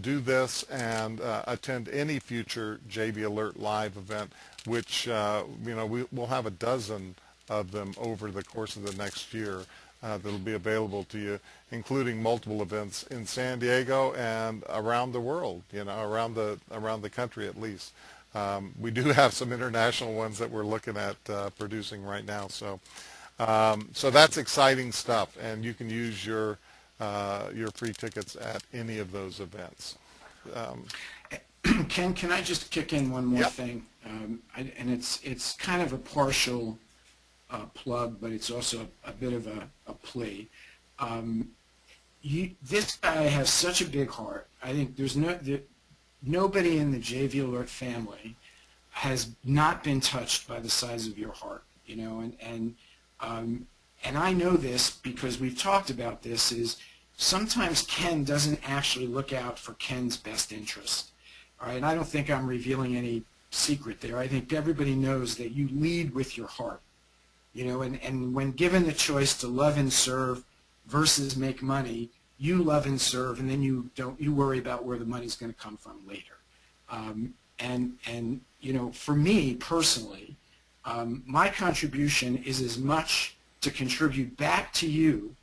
do this and attend any future JV Alert Live event, which you know, we'll have a dozen of them over the course of the next year that'll be available to you, including multiple events in San Diego and around the world. You know, around the country at least. We do have some international ones that we're looking at producing right now. So that's exciting stuff, and you can use your free tickets at any of those events. Ken, can I just kick in one more Yep. thing? And it's kind of a partial plug, but it's also a bit of a plea. This guy has such a big heart. I think there's nobody in the JV Alert family has not been touched by the size of your heart, you know, and I know this because we've talked about this, is sometimes Ken doesn't actually look out for Ken's best interest. All right, and I don't think I'm revealing any secret there. I think everybody knows that you lead with your heart, you know, and when given the choice to love and serve versus make money, you love and serve, and then you worry about where the money's going to come from later. And you know, for me personally, my contribution is as much to contribute back to you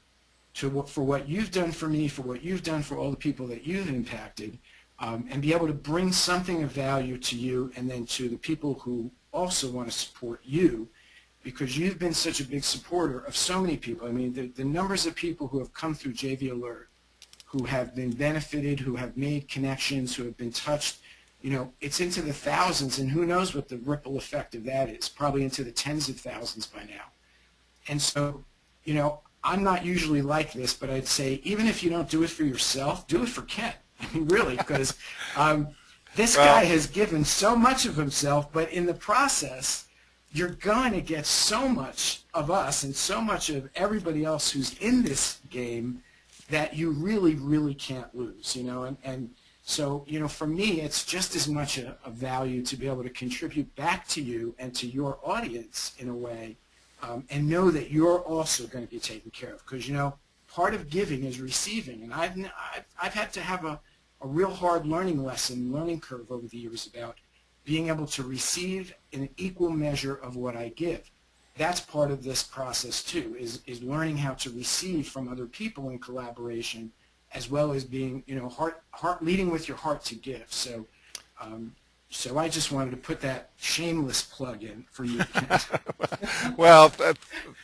for what you've done for me, for what you've done for all the people that you've impacted, and be able to bring something of value to you and then to the people who also want to support you, because you've been such a big supporter of so many people. I mean, the numbers of people who have come through JV Alert, who have been benefited, who have made connections, who have been touched it's into the thousands, and who knows what the ripple effect of that is, probably into the tens of thousands by now. And so, I'm not usually like this, but I'd say even if you don't do it for yourself, do it for Ken. I mean, really, because this guy has given so much of himself, but in the process, you're going to get so much of us and so much of everybody else who's in this game that you really, really can't lose, and so, for me, it's just as much a value to be able to contribute back to you and to your audience in a way, and know that you're also going to be taken care of. Because, part of giving is receiving. And I've had to have a real hard learning curve over the years about being able to receive an equal measure of what I give. That's part of this process, too, is learning how to receive from other people in collaboration, as well as being, leading with your heart to give. So, so I just wanted to put that shameless plug in for you. Well,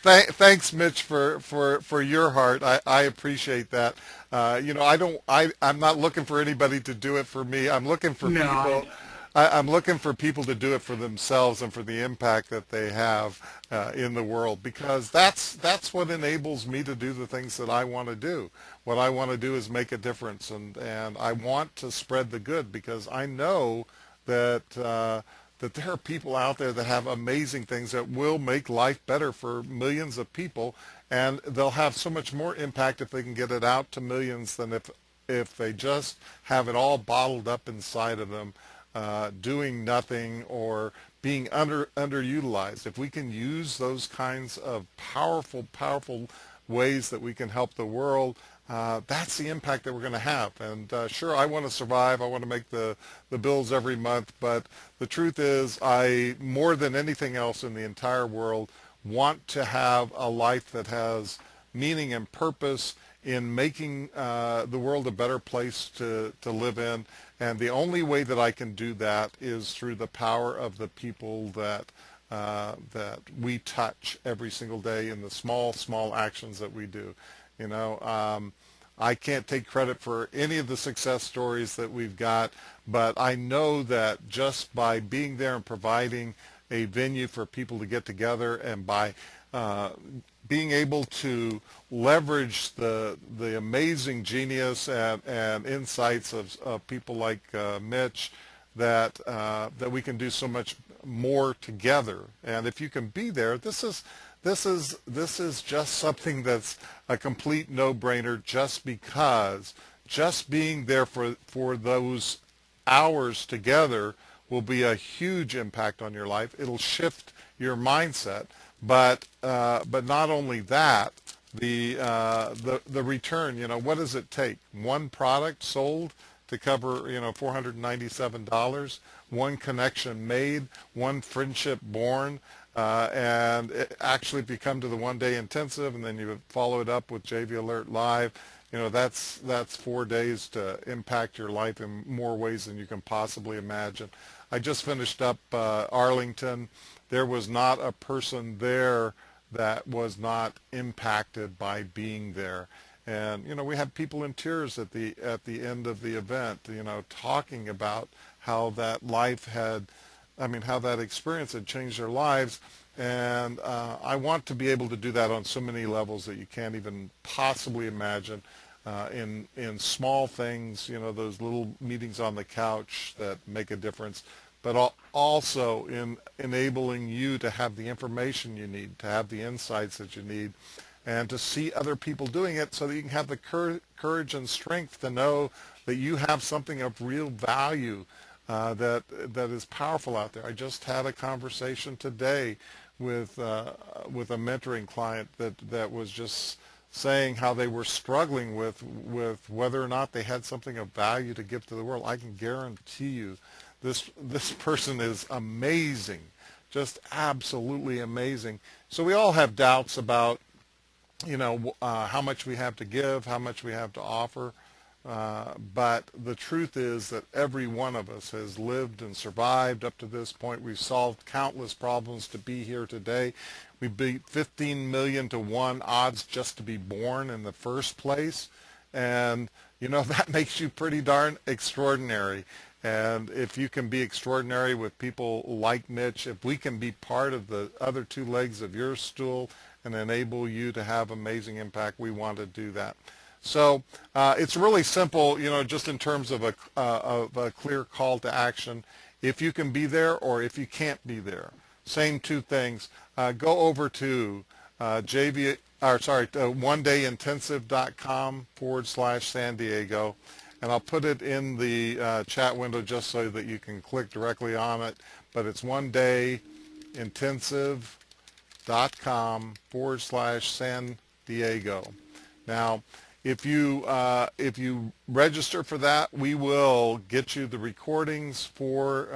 thanks, Mitch, for your heart. I appreciate that. I'm not looking for anybody to do it for me. I'm looking for people. I'm looking for people to do it for themselves and for the impact that they have in the world, because that's what enables me to do the things that I want to do. What I want to do is make a difference, and I want to spread the good, because I know that that there are people out there that have amazing things that will make life better for millions of people, and they'll have so much more impact if they can get it out to millions than if they just have it all bottled up inside of them. Doing nothing or being underutilized. If we can use those kinds of powerful ways that we can help the world, that's the impact that we're going to have. And sure, I want to survive. I want to make the bills every month. But the truth is, I, more than anything else in the entire world, want to have a life that has meaning and purpose in making the world a better place to live in. And the only way that I can do that is through the power of the people that we touch every single day in the small actions that we do. I can't take credit for any of the success stories that we've got, but I know that just by being there and providing a venue for people to get together, and by being able to leverage the amazing genius and insights of people like Mitch, that we can do so much more together. And if you can be there, this is just something that's a complete no-brainer, just because just being there for those hours together will be a huge impact on your life. It'll shift your mindset. But not only that, the return. What does it take? One product sold to cover $497. One connection made. One friendship born. And actually, if you come to the one-day intensive and then you follow it up with JV Alert Live, that's 4 days to impact your life in more ways than you can possibly imagine. I just finished up Arlington. There was not a person there that was not impacted by being there. And we had people in tears at the end of the event, talking about how that how that experience had changed their lives. And I want to be able to do that on so many levels that you can't even possibly imagine. In small things, those little meetings on the couch that make a difference, but also in enabling you to have the information you need, to have the insights that you need, and to see other people doing it so that you can have the courage and strength to know that you have something of real value that is powerful out there. I just had a conversation today with a mentoring client that was just saying how they were struggling with whether or not they had something of value to give to the world. I can guarantee you this person is amazing, just absolutely amazing. So we all have doubts about, how much we have to give, how much we have to offer. But the truth is that every one of us has lived and survived up to this point. We've solved countless problems to be here today. We beat 15 million to 1 odds just to be born in the first place. And, that makes you pretty darn extraordinary. And if you can be extraordinary with people like Mitch, if we can be part of the other two legs of your stool and enable you to have amazing impact, we want to do that. So it's really simple, just in terms of a clear call to action. If you can be there or if you can't be there, same two things. Go over to onedayintensive.com/San Diego, and I'll put it in the chat window just so that you can click directly on it. But it's onedayintensive.com/San Diego. Now, if you register for that, we will get you the recordings for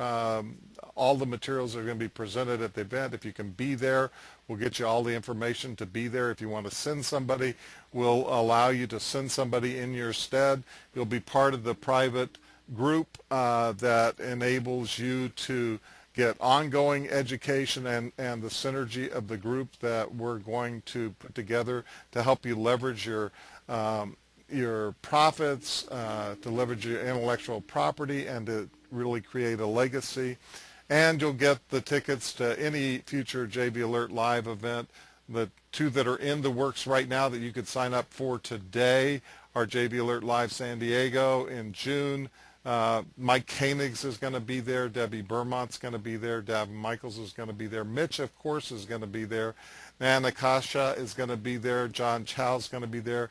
all the materials that are going to be presented at the event. If you can be there, we'll get you all the information to be there. If you want to send somebody, we'll allow you to send somebody in your stead. You'll be part of the private group that enables you to get ongoing education and the synergy of the group that we're going to put together to help you leverage your profits, to leverage your intellectual property, and to really create a legacy. And you'll get the tickets to any future JB Alert Live event. The two that are in the works right now that you could sign up for today are JB Alert Live San Diego in June. Mike Koenigs is going to be there. Debbie Bermont's going to be there. Davin Michaels is going to be there. Mitch, of course, is going to be there. Nana Kasha is going to be there. John Chow's going to be there.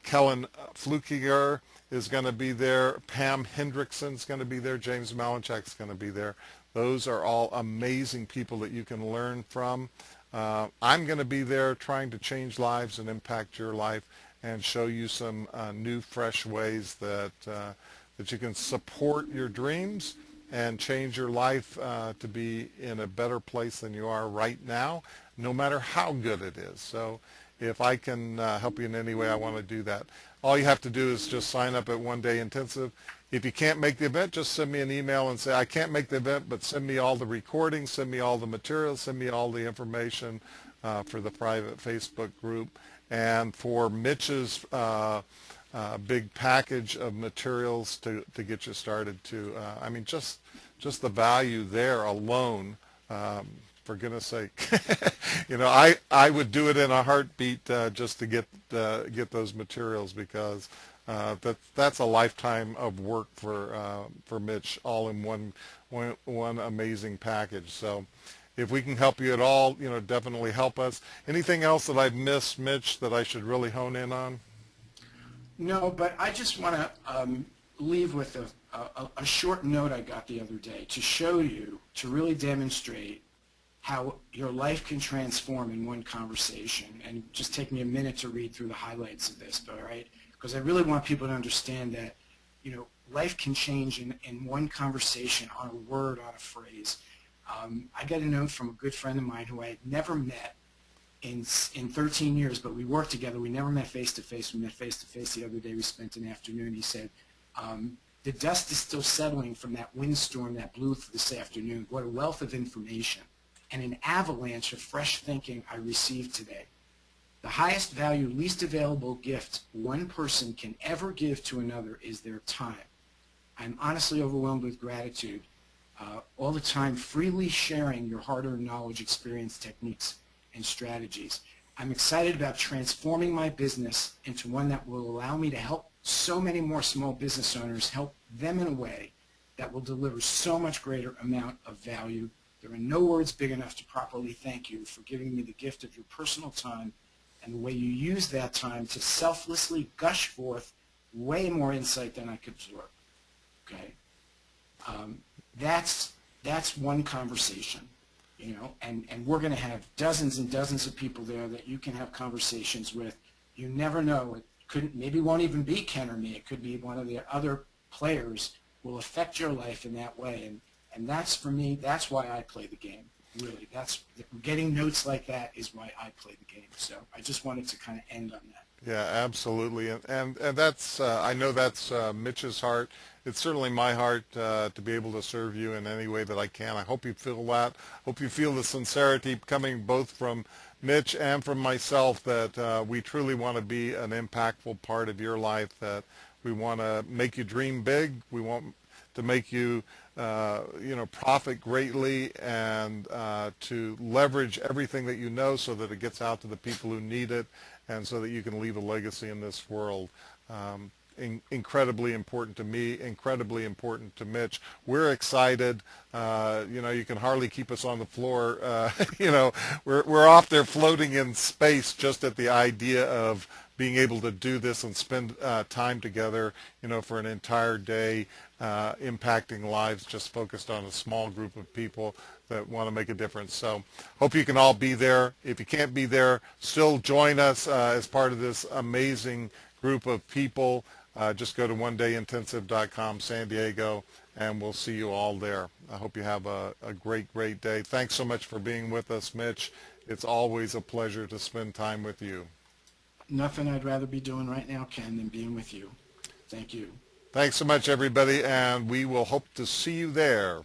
Kellen Flukiger is going to be there. Pam Hendrickson's going to be there. James Malinchak's going to be there. Those are all amazing people that you can learn from. I'm going to be there trying to change lives and impact your life and show you some new, fresh ways that you can support your dreams and change your life to be in a better place than you are right now, no matter how good it is. So if I can help you in any way, I want to do that. All you have to do is just sign up at One Day Intensive. If you can't make the event, just send me an email and say, I can't make the event, but send me all the recordings, send me all the materials, send me all the information for the private Facebook group. And for Mitch's big package of materials to get you started too. I mean, just the value there alone, for goodness sake, I would do it in a heartbeat just to get those materials, because that's a lifetime of work for Mitch, all in one amazing package. So if we can help you at all, definitely help us. Anything else that I've missed, Mitch, that I should really hone in on? No, but I just want to leave with a short note I got the other day to show you, to really demonstrate how your life can transform in one conversation. And just take me a minute to read through the highlights of this, all right? Because I really want people to understand that, life can change in one conversation, on a word, on a phrase. I got a note from a good friend of mine who I had never met in 13 years, but we worked together. We never met face-to-face. We met face-to-face the other day. We spent an afternoon. He said, the dust is still settling from that windstorm that blew through this afternoon. What a wealth of information and an avalanche of fresh thinking I received today. The highest value, least available gift one person can ever give to another is their time. I'm honestly overwhelmed with gratitude all the time, freely sharing your hard-earned knowledge, experience, techniques, and strategies. I'm excited about transforming my business into one that will allow me to help so many more small business owners, help them in a way that will deliver so much greater amount of value. There are no words big enough to properly thank you for giving me the gift of your personal time and the way you use that time to selflessly gush forth way more insight than I could absorb. Okay, that's one conversation. And we're going to have dozens and dozens of people there that you can have conversations with. You never know. Maybe won't even be Ken or me. It could be one of the other players will affect your life in that way. And that's, for me, that's why I play the game. Really, getting notes like that is why I play the game. So I just wanted to kind of end on that. Yeah, absolutely, and that's I know that's Mitch's heart. It's certainly my heart to be able to serve you in any way that I can. I hope you feel that. Hope you feel the sincerity coming both from Mitch and from myself, that we truly want to be an impactful part of your life, that we want to make you dream big. We want to make you, profit greatly and to leverage everything that you know so that it gets out to the people who need it and so that you can leave a legacy in this world. Incredibly important to me, incredibly important to Mitch. We're excited. You can hardly keep us on the floor. We're off there floating in space just at the idea of being able to do this and spend time together, for an entire day, impacting lives, just focused on a small group of people that want to make a difference. So hope you can all be there. If you can't be there, still join us as part of this amazing group of people. Just go to onedayintensive.com, San Diego, and we'll see you all there. I hope you have a great, great day. Thanks so much for being with us, Mitch. It's always a pleasure to spend time with you. Nothing I'd rather be doing right now, Ken, than being with you. Thank you. Thanks so much, everybody, and we will hope to see you there.